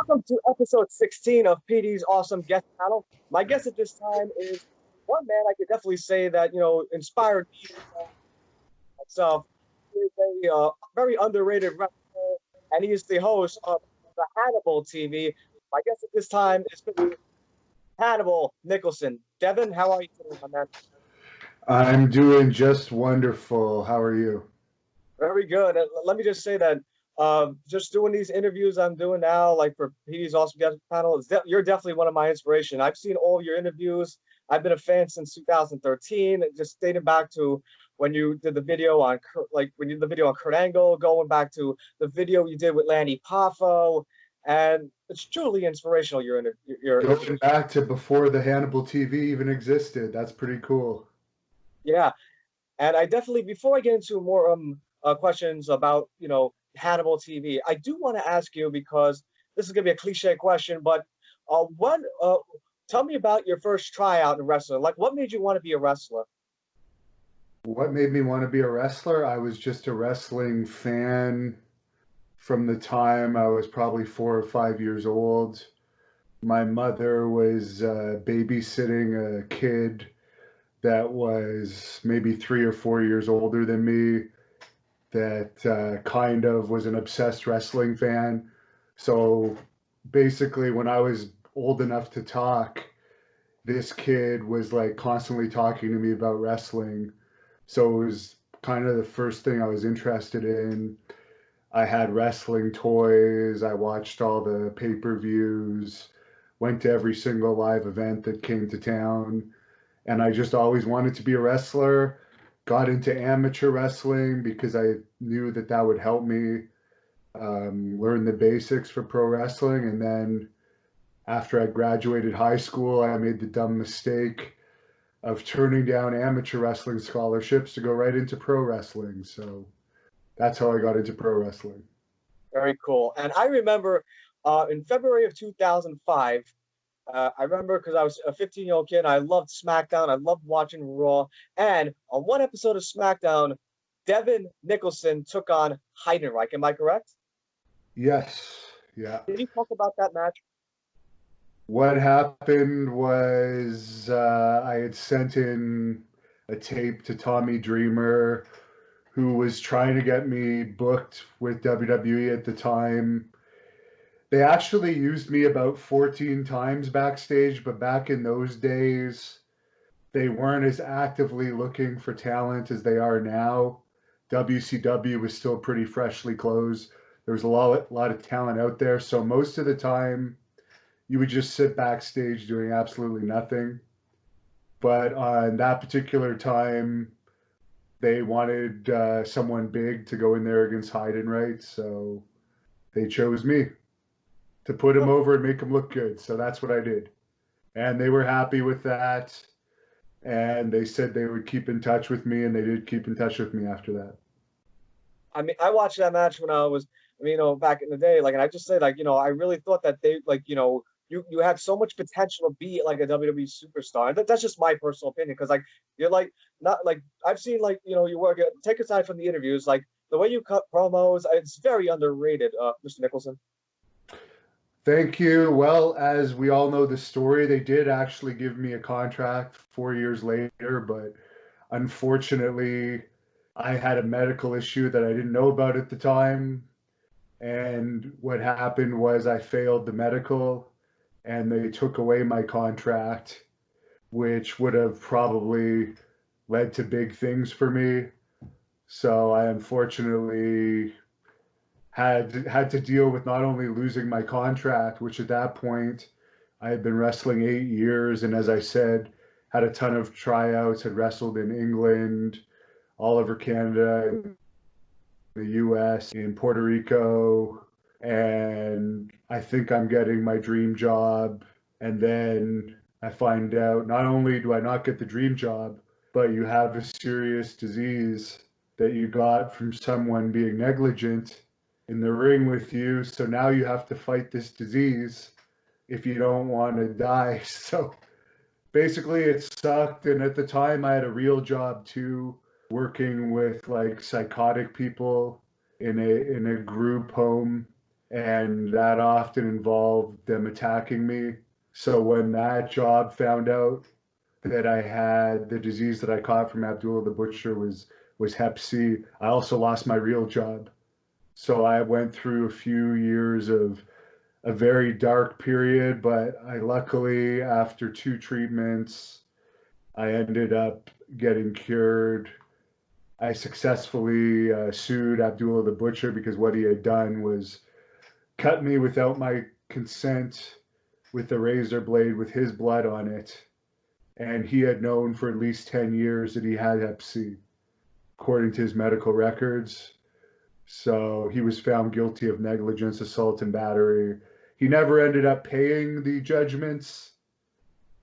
Welcome to episode 16 of Petey's awesome guest panel. My guest at this time is one man I could definitely say that, inspired me myself. He is a very underrated wrestler, and he is the host of the Hannibal TV. My guest at this time is Hannibal Nicholson. Devon, how are you today, my man? I'm doing just wonderful. How are you? Very good. Let me just say that just doing these interviews I'm doing now, like for Petey's awesome guest panel, you're definitely one of my inspiration. I've seen all your interviews. I've been a fan since 2013, just dating back to when you did the video on Kurt Angle, going back to the video you did with Lanny Poffo, and it's truly inspirational. Going back to before the Hannibal TV even existed. That's pretty cool. Yeah, and I definitely, before I get into more questions about Hannibal TV, I do want to ask you, because this is gonna be a cliche question, but tell me about your first tryout in wrestling. Like, what made you want to be a wrestler? What made me want to be a wrestler? I was just a wrestling fan from the time I was probably 4 or 5 years old. My mother was babysitting a kid that was maybe 3 or 4 years older than me, that kind of was an obsessed wrestling fan. So basically, when I was old enough to talk, this kid was like constantly talking to me about wrestling. So it was kind of the first thing I was interested in. I had wrestling toys. I watched all the pay-per-views, went to every single live event that came to town. And I just always wanted to be a wrestler. Got into amateur wrestling because I knew that that would help me learn the basics for pro wrestling. And then after I graduated high school, I made the dumb mistake of turning down amateur wrestling scholarships to go right into pro wrestling. So that's how I got into pro wrestling. Very cool. And I remember in February of 2005, I remember because I was a 15-year-old kid. I loved SmackDown. I loved watching Raw. And on one episode of SmackDown, Devon Nicholson took on Heidenreich. Am I correct? Yes. Yeah. Did you talk about that match? What happened was I had sent in a tape to Tommy Dreamer, who was trying to get me booked with WWE at the time. They actually used me about 14 times backstage, but back in those days, they weren't as actively looking for talent as they are now. WCW was still pretty freshly closed. There was a lot of talent out there. So most of the time, you would just sit backstage doing absolutely nothing. But on that particular time, they wanted someone big to go in there against Heidenreich. So they chose me to put him over and make him look good. So that's what I did. And they were happy with that. And they said they would keep in touch with me, and they did keep in touch with me after that. I mean, I watched that match when I was, back in the day, and I just say, I really thought that they, you had so much potential to be like a WWE superstar. And that's just my personal opinion, because you're not I've seen you work. Take aside from the interviews, the way you cut promos, it's very underrated, Mr. Nicholson. Thank you. Well, as we all know the story, they did actually give me a contract 4 years later, but unfortunately, I had a medical issue that I didn't know about at the time. And what happened was I failed the medical, and they took away my contract, which would have probably led to big things for me. So I unfortunately had to deal with not only losing my contract, which at that point I had been wrestling 8 years, and as I said, had a ton of tryouts, had wrestled in England, all over Canada, the US, in Puerto Rico, and I think I'm getting my dream job. And then I find out not only do I not get the dream job, but you have a serious disease that you got from someone being negligent in the ring with you. So now you have to fight this disease if you don't want to die. So basically it sucked. And at the time I had a real job too, working with psychotic people in a group home. and that often involved them attacking me. So when that job found out that I had the disease that I caught from Abdullah the Butcher was Hep C, I also lost my real job. So I went through a few years of a very dark period, but I luckily, after 2 treatments, I ended up getting cured. I successfully sued Abdullah the Butcher because what he had done was cut me without my consent with a razor blade with his blood on it. And he had known for at least 10 years that he had Hep C, according to his medical records. So he was found guilty of negligence, assault, and battery. He never ended up paying the judgments,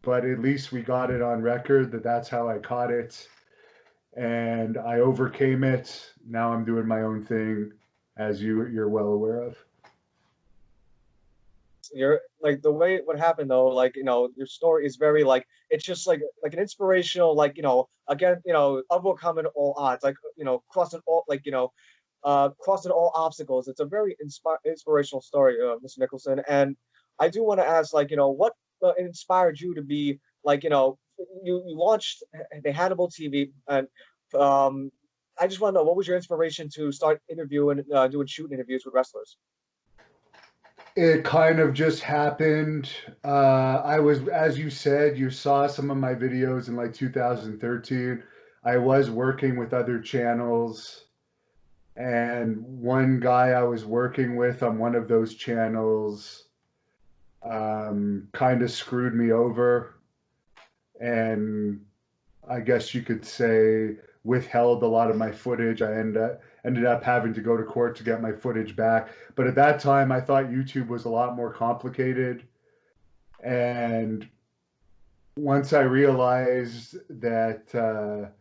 but at least we got it on record that that's how I caught it. And I overcame it. Now I'm doing my own thing, as you're well aware of. You're like the way what happened though, like your story is very like it's just like an inspirational, like again, overcoming all odds, like crossing all crossing all obstacles. It's a very inspirational story, Mr. Nicholson. And I do want to ask, like, what inspired you to be like, you launched the Hannibal TV, and I just want to know what was your inspiration to start interviewing, doing shoot interviews with wrestlers. It kind of just happened. I was, as you said, you saw some of my videos in like 2013. I was working with other channels, and one guy I was working with on one of those channels kind of screwed me over, and I guess you could say withheld a lot of my footage. I ended up having to go to court to get my footage back. But at that time, I thought YouTube was a lot more complicated. And once I realized that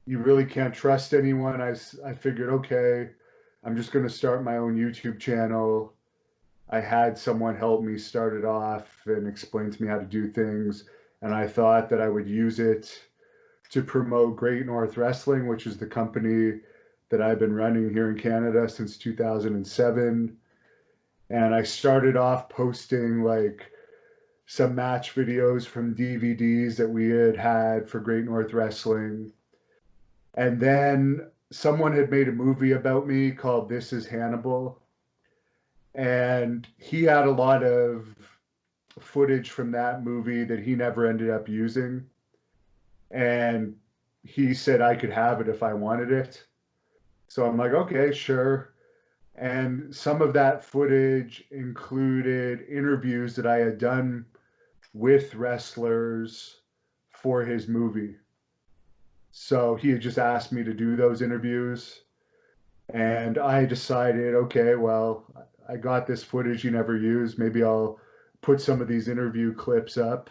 you really can't trust anyone, I figured, okay, I'm just going to start my own YouTube channel. I had someone help me start it off and explain to me how to do things. And I thought that I would use it to promote Great North Wrestling, which is the company that I've been running here in Canada since 2007. And I started off posting like some match videos from DVDs that we had for Great North Wrestling. And then someone had made a movie about me called This Is Hannibal. And he had a lot of footage from that movie that he never ended up using. And he said I could have it if I wanted it. So I'm like, okay, sure. And some of that footage included interviews that I had done with wrestlers for his movie. So he had just asked me to do those interviews. And I decided, okay, well, I got this footage you never used. Maybe I'll put some of these interview clips up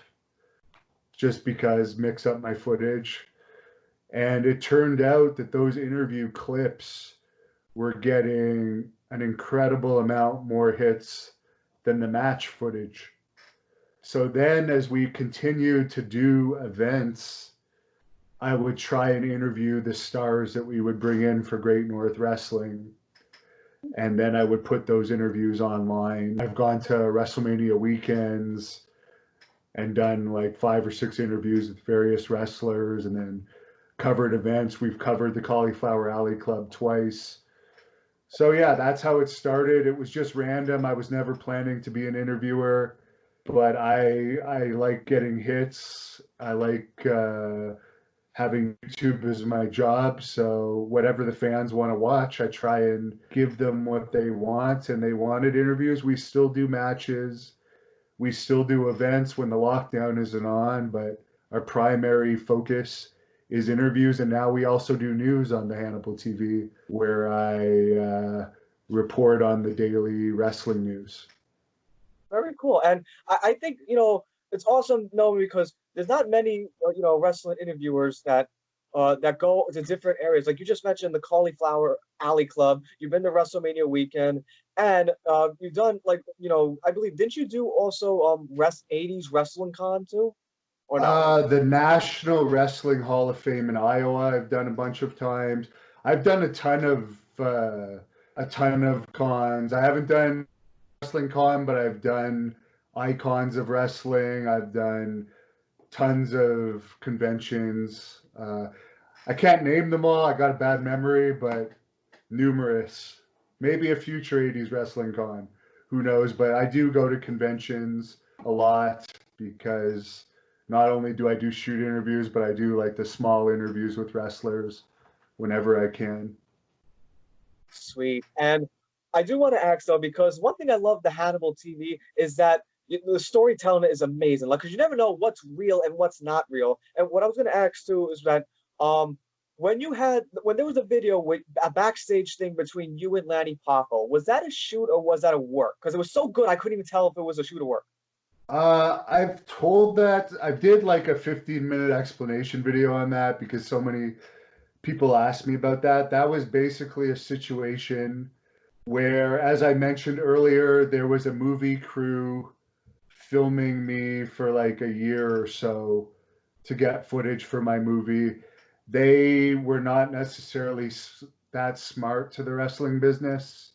just because, mix up my footage. And it turned out that those interview clips were getting an incredible amount more hits than the match footage. So then as we continued to do events, I would try and interview the stars that we would bring in for Great North Wrestling. And then I would put those interviews online. I've gone to WrestleMania weekends and done like 5 or 6 interviews with various wrestlers, and then covered events. We've covered the Cauliflower Alley Club twice. So yeah, that's how it started. It was just random. I was never planning to be an interviewer, but I like getting hits. I like having YouTube as my job. So whatever the fans want to watch, I try and give them what they want. And they wanted interviews. We still do matches. We still do events when the lockdown isn't on, but our primary focus is interviews. And now we also do news on the Hannibal TV, where I report on the daily wrestling news. Very cool. And I think, it's awesome knowing because there's not many, wrestling interviewers that go to different areas. Like you just mentioned the Cauliflower Alley Club. You've been to WrestleMania weekend, and you've done I believe, didn't you do also 80s Wrestling Con too? Or not? The National Wrestling Hall of Fame in Iowa, I've done a bunch of times. I've done a ton of cons. I haven't done Wrestling Con, but I've done icons of wrestling. I've done tons of conventions. I can't name them all. I got a bad memory, but numerous. Maybe a future 80s Wrestling Con. Who knows? But I do go to conventions a lot because not only do I do shoot interviews, but I do like the small interviews with wrestlers whenever I can. Sweet. And I do want to ask though, because one thing I love the Hannibal TV is that the storytelling is amazing. Like, because you never know what's real and what's not real. And what I was going to ask too is that when there was a video with a backstage thing between you and Lanny Poffo, was that a shoot or was that a work? Because it was so good, I couldn't even tell if it was a shoot or work. I've told that I did like a 15-minute explanation video on that because so many people asked me about that. That was basically a situation where, as I mentioned earlier, there was a movie crew filming me for like a year or so to get footage for my movie. They were not necessarily that smart to the wrestling business.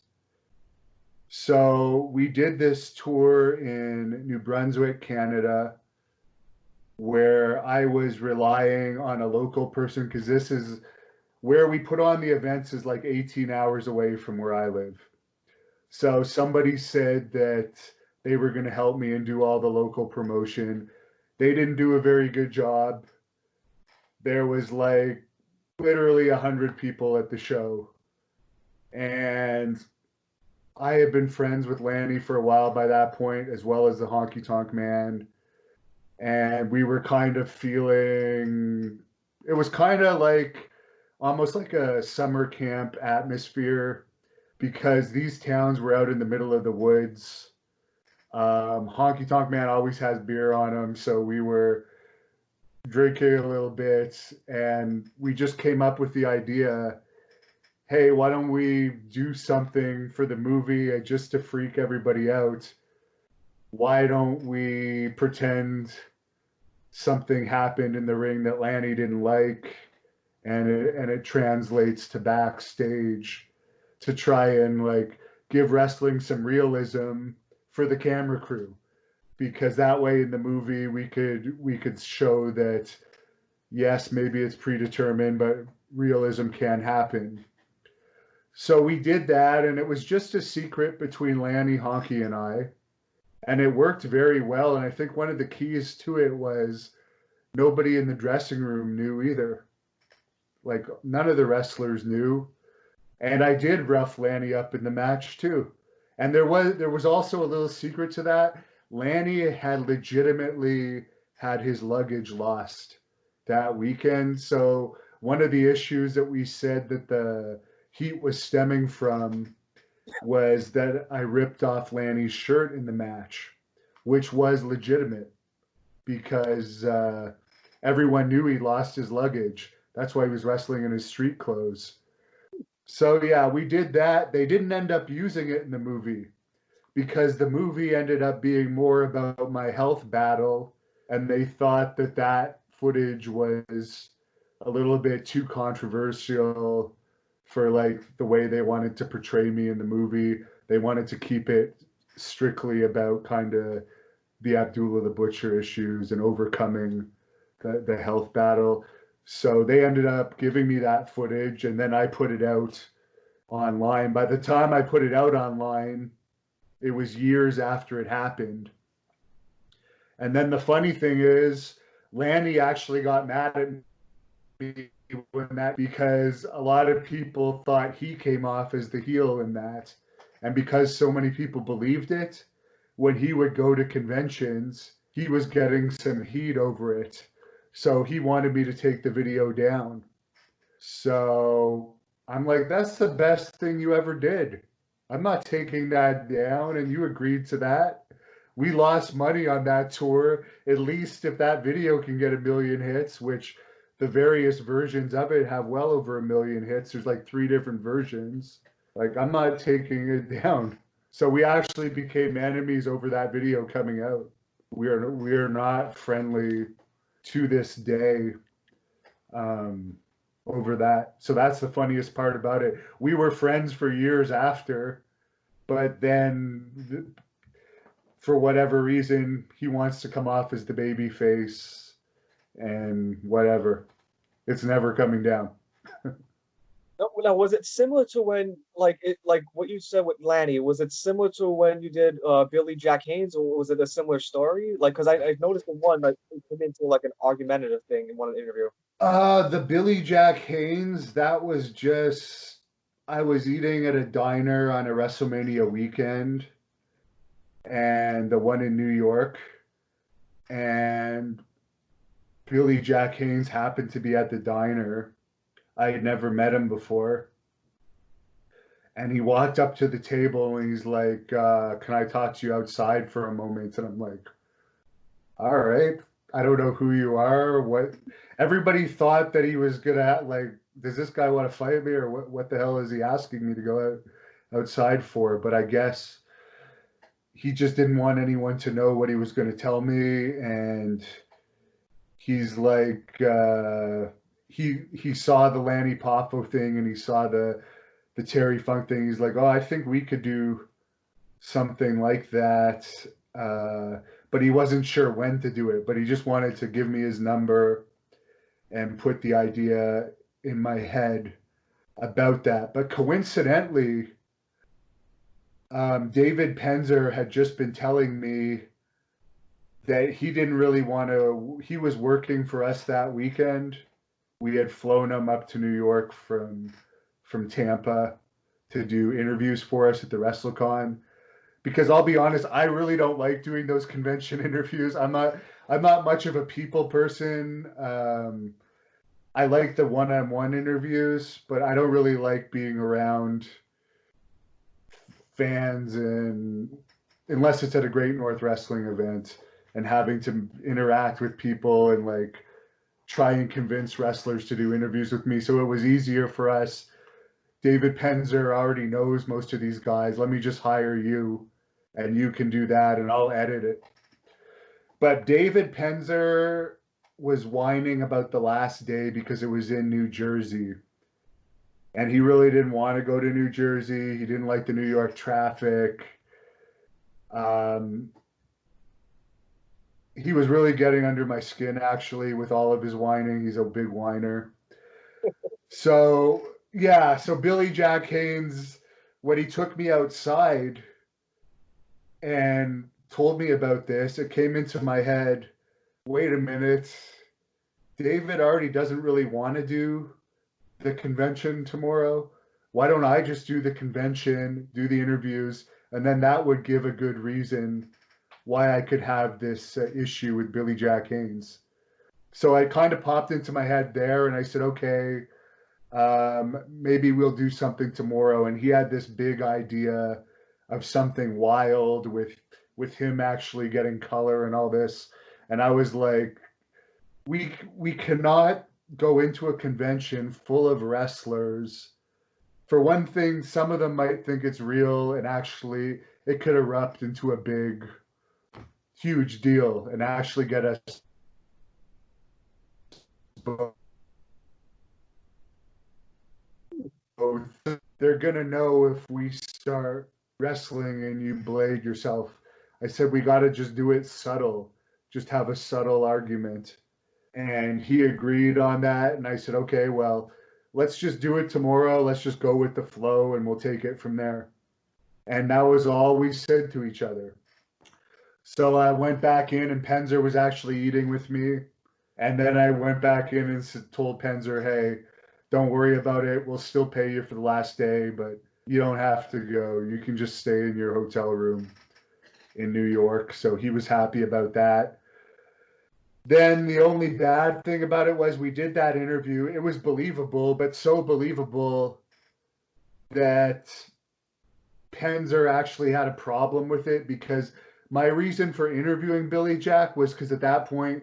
So we did this tour in New Brunswick, Canada, where I was relying on a local person because this is where we put on the events is like 18 hours away from where I live. So somebody said that they were going to help me and do all the local promotion. They didn't do a very good job. There was like literally 100 people at the show. And I had been friends with Lanny for a while by that point, as well as the Honky Tonk Man. And we were kind of feeling, it was kind of like almost like a summer camp atmosphere because these towns were out in the middle of the woods. Honky Tonk Man always has beer on him, so we were drinking a little bit, and we just came up with the idea, hey, why don't we do something for the movie just to freak everybody out? Why don't we pretend something happened in the ring that Lanny didn't like, and it translates to backstage to try and like give wrestling some realism for the camera crew, because that way in the movie we could show that yes, maybe it's predetermined, but realism can happen. So we did that, and it was just a secret between Lanny, Honky, and I, and it worked very well. And I think one of the keys to it was nobody in the dressing room knew either. Like none of the wrestlers knew. And I did rough Lanny up in the match too. And there was also a little secret to that. Lanny had legitimately had his luggage lost that weekend. So one of the issues that we said that the heat was stemming from was that I ripped off Lanny's shirt in the match, which was legitimate because everyone knew he lost his luggage. That's why he was wrestling in his street clothes. So yeah, we did that. They didn't end up using it in the movie because the movie ended up being more about my health battle, and they thought that that footage was a little bit too controversial for like the way they wanted to portray me in the movie. They wanted to keep it strictly about kind of the Abdullah the Butcher issues and overcoming the health battle. So they ended up giving me that footage, and then I put it out online. By the time I put it out online, it was years after it happened. And then the funny thing is, Lanny actually got mad at me when that, because a lot of people thought he came off as the heel in that. And because so many people believed it, when he would go to conventions, he was getting some heat over it. So he wanted me to take the video down. So I'm like, that's the best thing you ever did. I'm not taking that down, and you agreed to that. We lost money on that tour. At least if that video can get 1 million hits, which the various versions of it have well over 1 million hits. There's like 3 different versions. Like, I'm not taking it down. So we actually became enemies over that video coming out. We are not friendly to this day over that. So that's the funniest part about it. We were friends for years after, but then for whatever reason, he wants to come off as the baby face and whatever. It's never coming down. Now, was it similar to when, like what you said with Lanny? Was it similar to when you did Billy Jack Haynes, or was it a similar story? Like, because I noticed the one that it came into like an argumentative thing in one of the interview. The Billy Jack Haynes, that was just, I was eating at a diner on a WrestleMania weekend, and the one in New York, and Billy Jack Haynes happened to be at the diner. I had never met him before. And he walked up to the table and he's like, can I talk to you outside for a moment? And I'm like, all right. I don't know who you are. What everybody thought that he was gonna like, does this guy want to fight me, or what the hell is he asking me to go outside for? But I guess he just didn't want anyone to know what he was going to tell me. And he's like, he saw the Lanny Poffo thing, and he saw the Terry Funk thing. He's like, oh, I think we could do something like that. But he wasn't sure when to do it, but he just wanted to give me his number and put the idea in my head about that. But coincidentally, David Penzer had just been telling me that he didn't really want to, he was working for us that weekend. We had flown him up to New York from Tampa to do interviews for us at the WrestleCon. Because I'll be honest, I really don't like doing those convention interviews. I'm not much of a people person. I like the one-on-one interviews, but I don't really like being around fans, and unless it's at a Great North Wrestling event, and having to interact with people and like try and convince wrestlers to do interviews with me. So it was easier for us. David Penzer already knows most of these guys. Let me just hire you and you can do that and I'll edit it. But David Penzer was whining about the last day because it was in New Jersey. And he really didn't want to go to New Jersey. He didn't like the New York traffic. He was really getting under my skin, actually, with all of his whining. He's a big whiner. So, yeah, so Billy Jack Haynes, when he took me outside and told me about this, it came into my head, wait a minute, David already doesn't really want to do the convention tomorrow. Why don't I just do the convention, do the interviews, and then that would give a good reason why I could have this issue with Billy Jack Haynes. So I kind of popped into my head there, and I said, okay, maybe we'll do something tomorrow. And he had this big idea of something wild with him actually getting color and all this. And I was like, we cannot go into a convention full of wrestlers. For one thing, some of them might think it's real, and actually it could erupt into a big, huge deal and actually get us both. They're going to know if we start wrestling and you blade yourself. I said, we got to just do it subtle, just have a subtle argument. And he agreed on that. And I said, okay, well, let's just do it tomorrow. Let's just go with the flow and we'll take it from there. And that was all we said to each other. So I went back in, and Penzer was actually eating with me. And then I went back in and told Penzer, hey, don't worry about it. We'll still pay you for the last day, but you don't have to go. You can just stay in your hotel room in New York. So he was happy about that. Then the only bad thing about it was we did that interview. It was believable, but so believable that Penzer actually had a problem with it, because my reason for interviewing Billy Jack was because at that point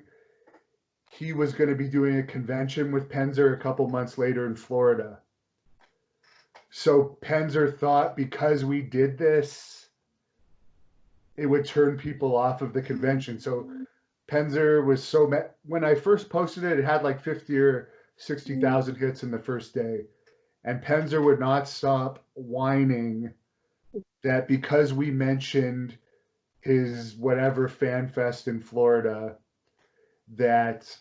he was going to be doing a convention with Penzer a couple months later in Florida. So Penzer thought because we did this, it would turn people off of the convention. So Penzer was so when I first posted it, it had like 50 or 60,000 hits in the first day. And Penzer would not stop whining that because we mentioned his whatever fan fest in Florida, that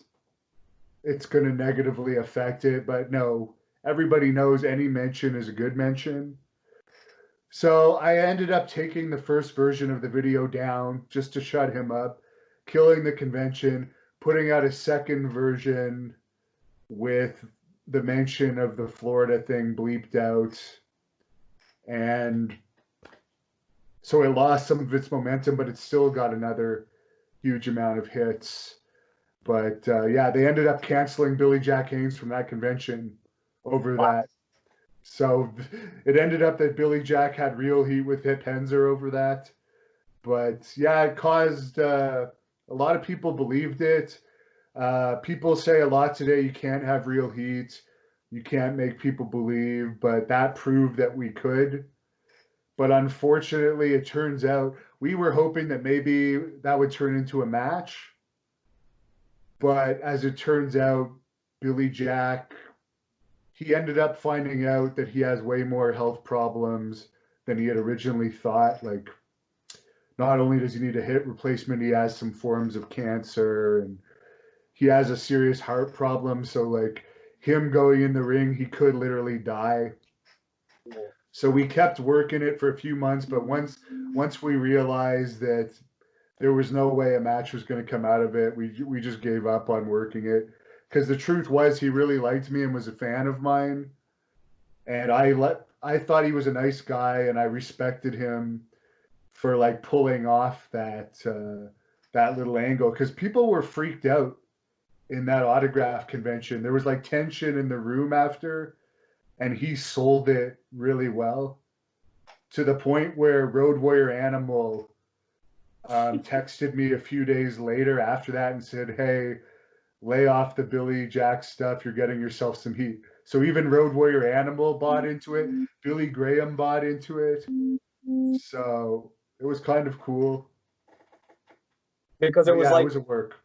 it's going to negatively affect it. But no, everybody knows any mention is a good mention. So I ended up taking the first version of the video down just to shut him up, killing the convention, putting out a second version with the mention of the Florida thing bleeped out. And so it lost some of its momentum, but it still got another huge amount of hits. But yeah, they ended up canceling Billy Jack Haynes from that convention over Wow. that. So it ended up that Billy Jack had real heat with Hit Penzer over that. But yeah, it caused a lot of people believed it. People say a lot today you can't have real heat, you can't make people believe, but that proved that we could. But unfortunately, it turns out we were hoping that maybe that would turn into a match. But as it turns out, Billy Jack, he ended up finding out that he has way more health problems than he had originally thought. Like, not only does he need a hip replacement, he has some forms of cancer and he has a serious heart problem. So, like, him going in the ring, he could literally die. So we kept working it for a few months, but once we realized that there was no way a match was going to come out of it, we just gave up on working it. Because the truth was, he really liked me and was a fan of mine, and I thought he was a nice guy, and I respected him for like pulling off that little angle. Because people were freaked out in that autograph convention. There was like tension in the room after, and he sold it really well to the point where Road Warrior Animal texted me a few days later after that and said, "Hey, lay off the Billy Jack stuff. You're getting yourself some heat." So even Road Warrior Animal bought into it. Billy Graham bought into it. So it was kind of cool. Because it But was yeah, it like was a work.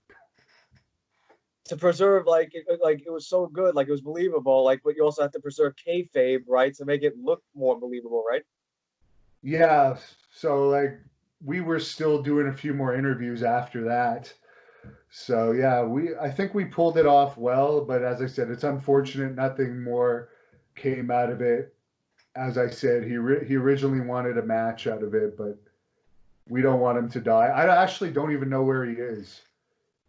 to preserve like it was so good, like it was believable, like but you also have to preserve kayfabe, right, to make it look more believable, right? Yeah. So like we were still doing a few more interviews after that. So yeah, I think we pulled it off well, but as I said, it's unfortunate nothing more came out of it. As I said, he originally wanted a match out of it, but we don't want him to die. I actually don't even know where he is.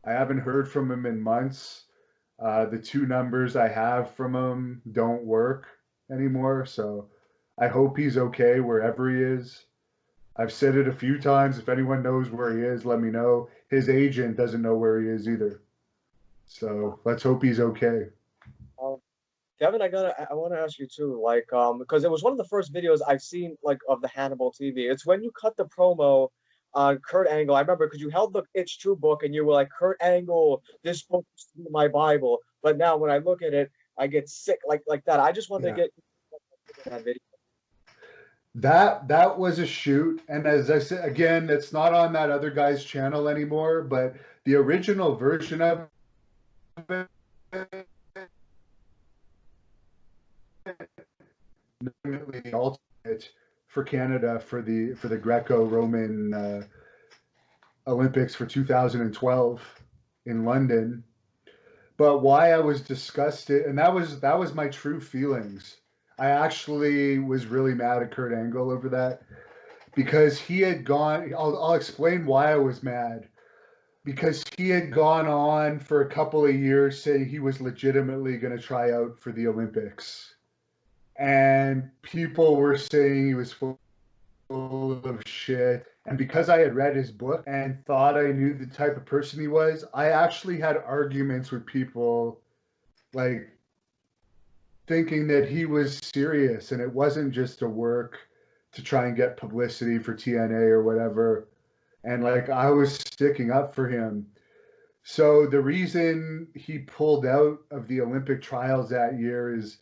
I haven't heard from him in months. The two numbers I have from him don't work anymore, so I hope he's okay wherever he is. I've said it a few times. If anyone knows where he is, let me know. His agent doesn't know where he is either. So let's hope he's okay. um, Devin, I want to ask you too, like because it was one of the first videos I've seen like of the Hannibal TV. It's when you cut the promo on Kurt Angle. I remember because you held the It's True book and you were like, Kurt Angle, this book is my Bible. But now when I look at it, I get sick like that. I just wanted to Yeah. get that video. That was a shoot, and as I said again, it's not on that other guy's channel anymore. But the original version of it, definitely ultimate for Canada for the Greco-Roman Olympics for 2012 in London. But why I was disgusted, and that was my true feelings. I actually was really mad at Kurt Angle over that because he had gone. I'll explain why I was mad. Because he had gone on for a couple of years saying he was legitimately going to try out for the Olympics. And people were saying he was full of shit. And because I had read his book and thought I knew the type of person he was, I actually had arguments with people like thinking that he was serious and it wasn't just a work to try and get publicity for TNA or whatever. And like I was sticking up for him. So the reason he pulled out of the Olympic trials that year is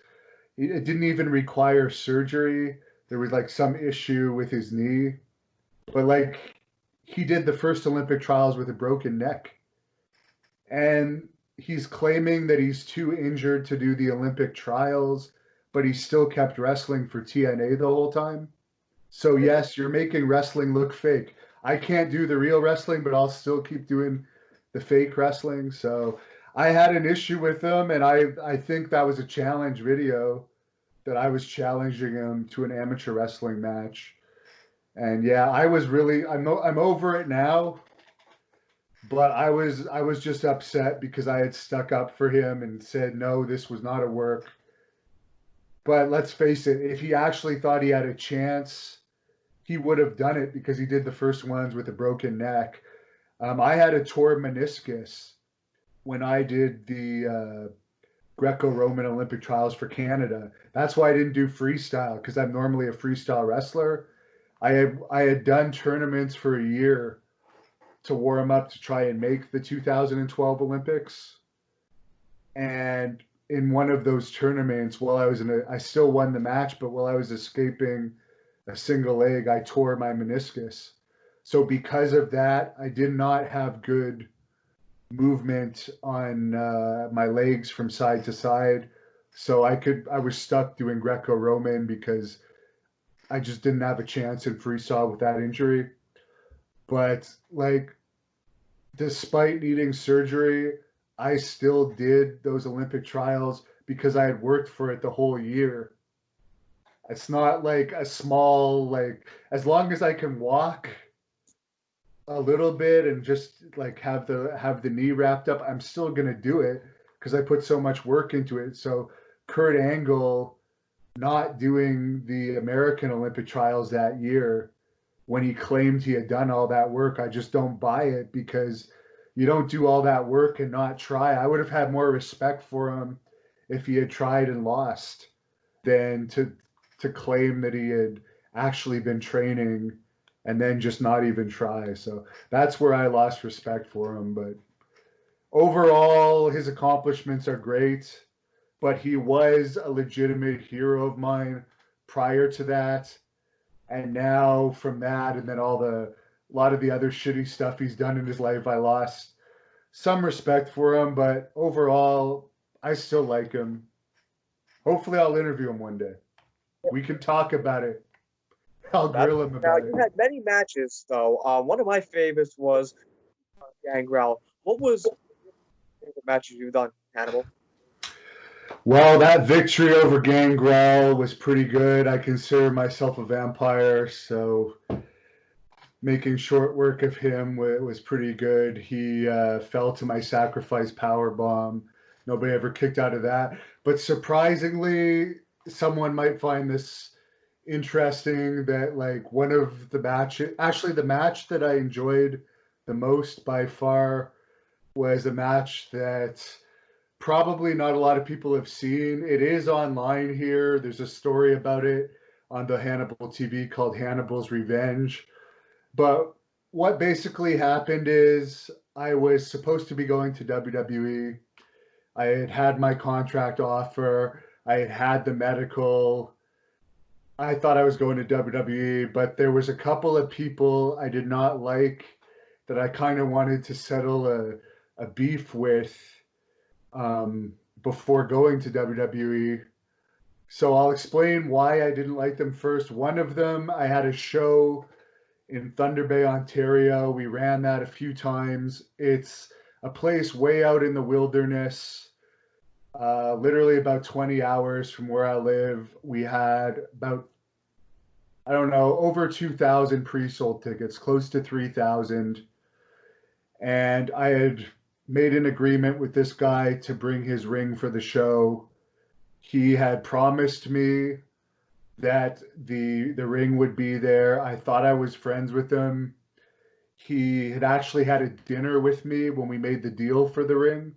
it didn't even require surgery. There was like some issue with his knee, but like he did the first Olympic trials with a broken neck. And he's claiming that he's too injured to do the Olympic trials, but he still kept wrestling for TNA the whole time. So yes, you're making wrestling look fake. I can't do the real wrestling, but I'll still keep doing the fake wrestling. So I had an issue with them, and I think that was a challenge video that I was challenging him to an amateur wrestling match. And yeah, I was really I'm over it now, but I was just upset because I had stuck up for him and said no, this was not a work. But let's face it, if he actually thought he had a chance, he would have done it because he did the first ones with a broken neck. I had a torn meniscus when I did the Greco-Roman Olympic trials for Canada. That's why I didn't do freestyle because I'm normally a freestyle wrestler. I had done tournaments for a year to warm up to try and make the 2012 Olympics. And in one of those tournaments, I still won the match, but while I was escaping a single leg, I tore my meniscus. So because of that, I did not have good movement on my legs from side to side. So I was stuck doing Greco-Roman because I just didn't have a chance in freestyle with that injury. But like, despite needing surgery, I still did those Olympic trials because I had worked for it the whole year. It's not like a small, like, as long as I can walk a little bit and just like have the knee wrapped up, I'm still gonna do it because I put so much work into it. So Kurt Angle not doing the American Olympic trials that year when he claimed he had done all that work, I just don't buy it because you don't do all that work and not try. I would have had more respect for him if he had tried and lost than to claim that he had actually been training and then just not even try. So that's where I lost respect for him. But overall, his accomplishments are great, but he was a legitimate hero of mine prior to that. And now from that, and then a lot of the other shitty stuff he's done in his life, I lost some respect for him. But overall, I still like him. Hopefully, I'll interview him one day. We can talk about it. I'll That, grill him now about you it. had many matches though. One of my favorites was Gangrel. What was your favorite matches you've done, Hannibal? Well, that victory over Gangrel was pretty good. I consider myself a vampire, so making short work of him was pretty good. He fell to my sacrifice power bomb. Nobody ever kicked out of that. But surprisingly, someone might find this interesting that like one of the matches, actually the match that I enjoyed the most by far was a match that probably not a lot of people have seen. It is online here. There's a story about it on the Hannibal TV called Hannibal's Revenge. But what basically happened is I was supposed to be going to WWE. I had had my contract offer. I had had the medical. I thought I was going to WWE, but there was a couple of people I did not like that I kind of wanted to settle a beef with before going to WWE. So I'll explain why I didn't like them first. One of them, I had a show in Thunder Bay, Ontario. We ran that a few times. It's a place way out in the wilderness, literally about 20 hours from where I live. We had about, I don't know, over 2,000 pre-sold tickets, close to 3,000. And I had made an agreement with this guy to bring his ring for the show. He had promised me that the ring would be there. I thought I was friends with him. He had actually had a dinner with me when we made the deal for the ring,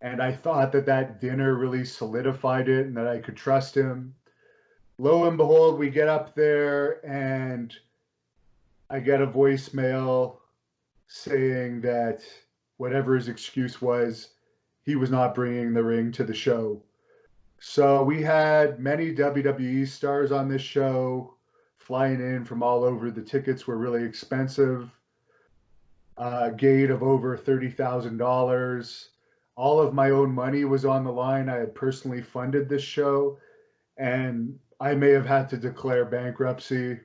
and I thought that that dinner really solidified it and that I could trust him. Lo and behold, we get up there and I get a voicemail saying that whatever his excuse was, he was not bringing the ring to the show. So we had many WWE stars on this show flying in from all over. The tickets were really expensive. Gate of over $30,000. All of my own money was on the line. I had personally funded this show, and I may have had to declare bankruptcy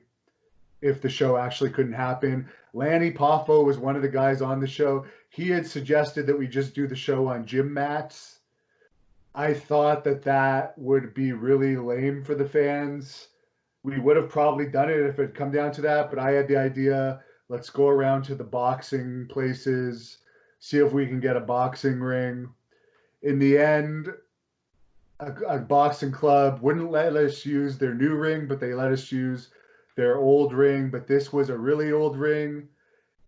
if the show actually couldn't happen. Lanny Poffo was one of the guys on the show. He had suggested that we just do the show on gym mats. I thought that that would be really lame for the fans. We would have probably done it if it had come down to that, but I had the idea, let's go around to the boxing places, see if we can get a boxing ring. In the end, a boxing club wouldn't let us use their new ring, but they let us use their old ring. But this was a really old ring.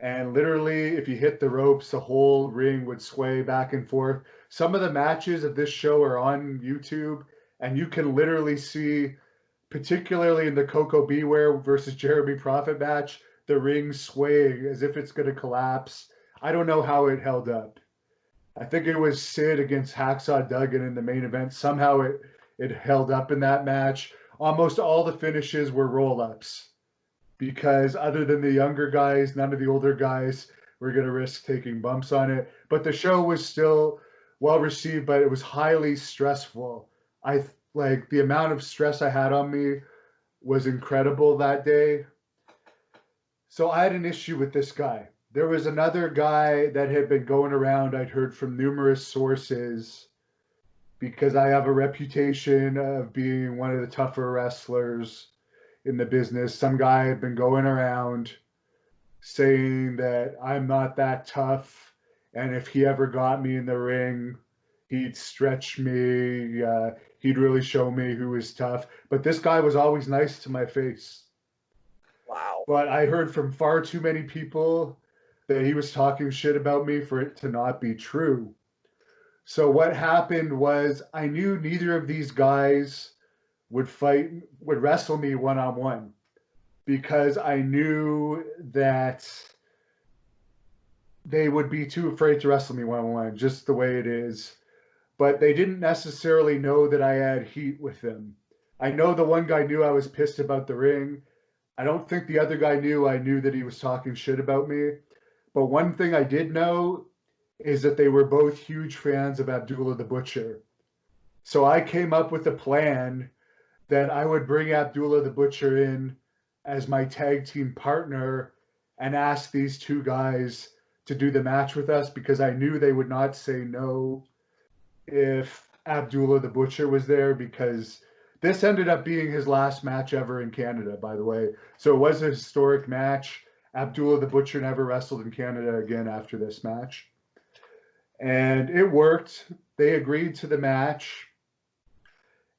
And literally, if you hit the ropes, the whole ring would sway back and forth. Some of the matches of this show are on YouTube, and you can literally see, particularly in the Coco Beware versus Jeremy Prophet match, the ring swaying as if it's going to collapse. I don't know how it held up. I think it was Sid against Hacksaw Duggan in the main event. Somehow it held up in that match. Almost all the finishes were roll-ups because other than the younger guys, none of the older guys were going to risk taking bumps on it. But the show was still well received, but it was highly stressful. Like the amount of stress I had on me was incredible that day. So I had an issue with this guy. There was another guy that had been going around, I'd heard from numerous sources, because I have a reputation of being one of the tougher wrestlers in the business. Some guy had been going around saying that I'm not that tough, and if he ever got me in the ring, he'd stretch me, he'd really show me who was tough. But this guy was always nice to my face. Wow. But I heard from far too many people that he was talking shit about me for it to not be true. So what happened was I knew neither of these guys would wrestle me one-on-one, because I knew that they would be too afraid to wrestle me one-on-one, just the way it is. But they didn't necessarily know that I had heat with them. I know the one guy knew I was pissed about the ring. I don't think the other guy knew I knew that he was talking shit about me. But one thing I did know is that they were both huge fans of Abdullah the Butcher. So I came up with a plan that I would bring Abdullah the Butcher in as my tag team partner and ask these two guys to do the match with us, because I knew they would not say no if Abdullah the Butcher was there, because this ended up being his last match ever in Canada, by the way. So it was a historic match. Abdullah the Butcher never wrestled in Canada again after this match. And it worked. They agreed to the match.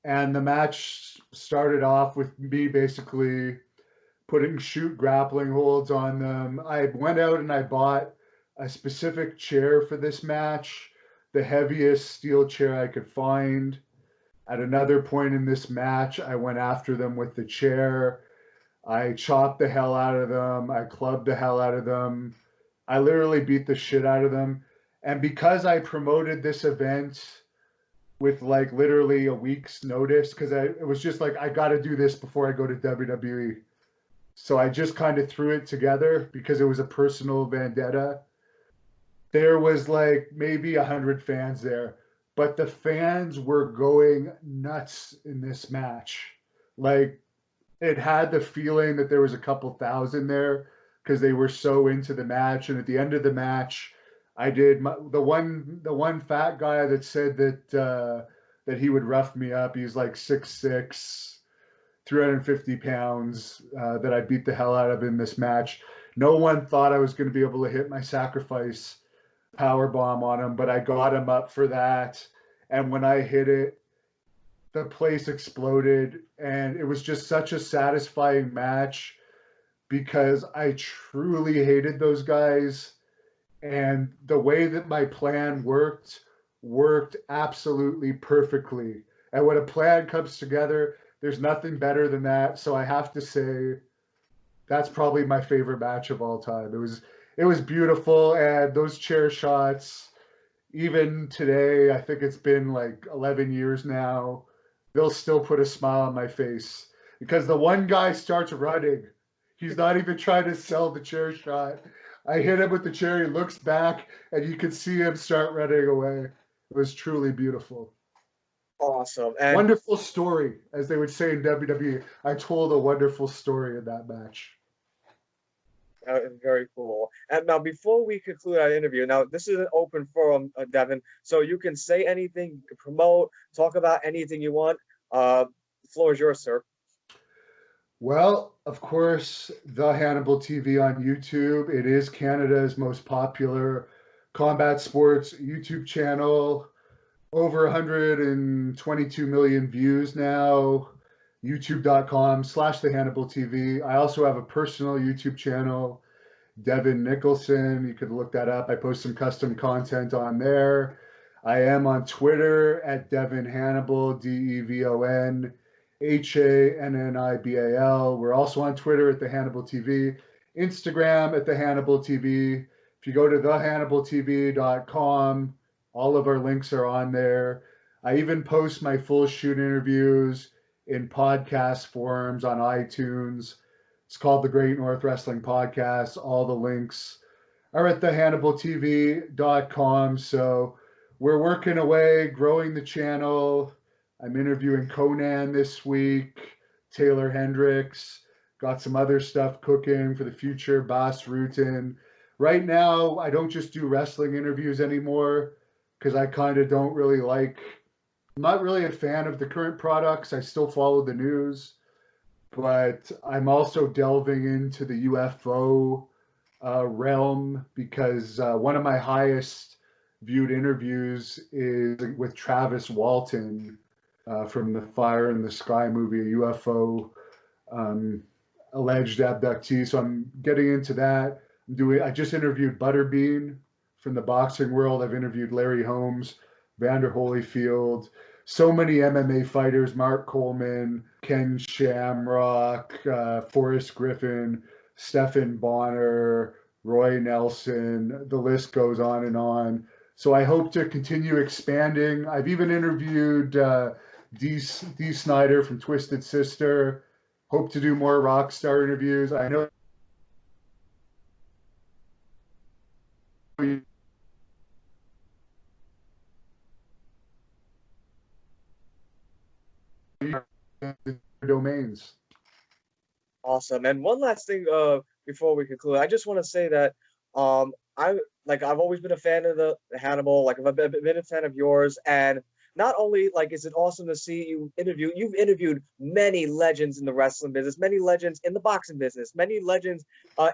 And the match started off with me basically putting shoot grappling holds on them. I went out and I bought a specific chair for this match, the heaviest steel chair I could find. At another point in this match, I went after them with the chair. I chopped the hell out of them. I clubbed the hell out of them. I literally beat the shit out of them. And because I promoted this event with like literally a week's notice, because it was just like, I got to do this before I go to WWE. So I just kind of threw it together because it was a personal vendetta. There was like maybe 100 fans there, but the fans were going nuts in this match. Like, it had the feeling that there was a couple thousand there because they were so into the match. And at the end of the match, I did the one fat guy that said that he would rough me up. He was like 6'6", 350 pounds, that I beat the hell out of in this match. No one thought I was going to be able to hit my sacrifice power bomb on him, but I got him up for that. And when I hit it, the place exploded, and it was just such a satisfying match because I truly hated those guys, and the way that my plan worked absolutely perfectly. And when a plan comes together, there's nothing better than that. So I have to say that's probably my favorite match of all time. It was beautiful, and those chair shots, even today, I think it's been like 11 years now, they'll still put a smile on my face because the one guy starts running. He's not even trying to sell the chair shot. I hit him with the chair. He looks back, and you can see him start running away. It was truly beautiful. Awesome. And wonderful story, as they would say in WWE. I told a wonderful story in that match. Very cool. And now, before we conclude our interview, now this is an open forum, Devin, so you can say anything, you can promote, talk about anything you want. The floor is yours, sir. Well, of course, the Hannibal TV on YouTube. It is Canada's most popular combat sports YouTube channel. Over 122 million views now. YouTube.com/the Hannibal TV. I also have a personal YouTube channel, Devon Nicholson. You could look that up. I post some custom content on there. I am on Twitter at Devon Hannibal, DevonHannibal. We're also on Twitter at the Hannibal TV, Instagram at the Hannibal TV. If you go to thehannibaltv.com, all of our links are on there. I even post my full shoot interviews in podcast forms on iTunes. It's called the Great North Wrestling Podcast. All the links are at thehannibaltv.com. So we're working away, growing the channel. I'm interviewing Conan this week, Taylor Hendricks, got some other stuff cooking for the future, Bas Rutten. Right now, I don't just do wrestling interviews anymore because I kind of don't really like, I'm not really a fan of the current products. I still follow the news, but I'm also delving into the UFO realm because one of my highest viewed interviews is with Travis Walton from the Fire in the Sky movie, a UFO alleged abductee. So I'm getting into that. I just interviewed Butterbean from the boxing world. I've interviewed Larry Holmes, Vander Holyfield, so many MMA fighters, Mark Coleman, Ken Shamrock, Forrest Griffin, Stephan Bonner, Roy Nelson, the list goes on and on. So I hope to continue expanding. I've even interviewed Dee Snider from Twisted Sister. Hope to do more rock star interviews. I know domains. Awesome. And one last thing before we conclude, I just want to say that I've always been a fan of the Hannibal, like I've been a fan of yours, and not only like is it awesome to see you've interviewed many legends in the wrestling business, many legends in the boxing business, many legends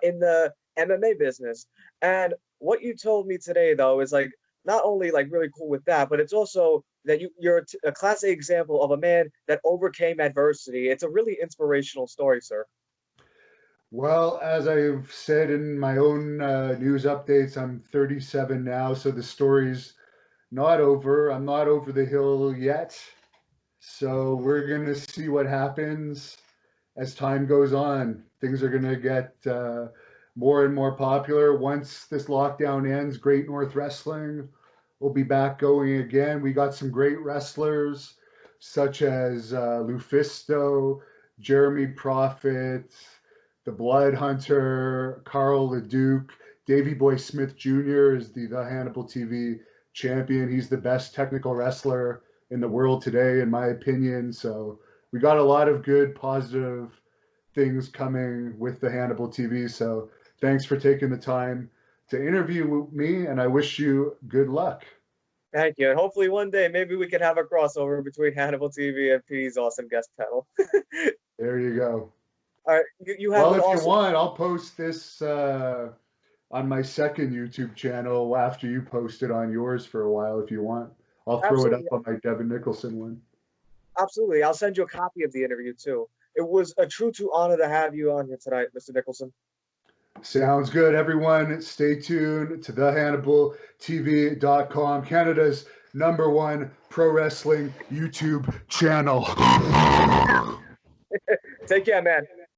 in the MMA business. And what you told me today though is like not only like really cool with that, but it's also that you're a classic example of a man that overcame adversity. It's a really inspirational story, sir. Well, as I've said in my own news updates, I'm 37 now, so the story's not over. I'm not over the hill yet. So we're going to see what happens as time goes on. Things are going to get more and more popular. Once this lockdown ends, Great North Wrestling will be back going again. We got some great wrestlers such as Lufisto, Jeremy Prophet, the Blood Hunter, Carl LeDuc. Davey Boy Smith Jr. is the Hannibal TV champion. He's the best technical wrestler in the world today, in my opinion. So we got a lot of good, positive things coming with the Hannibal TV. So thanks for taking the time to interview me, and I wish you good luck. Thank you. And hopefully one day maybe we can have a crossover between Hannibal TV and Petey's awesome guest panel. There you go. All right, you have well, if you want, I'll post this on my second YouTube channel after you post it on yours for a while if you want. I'll throw it up on my Devon Nicholson one. Absolutely. I'll send you a copy of the interview too. It was a true honor to have you on here tonight, Mr. Nicholson. Sounds good, everyone. Stay tuned to thehannibaltv.com, Canada's #1 pro wrestling YouTube channel. Take care, man.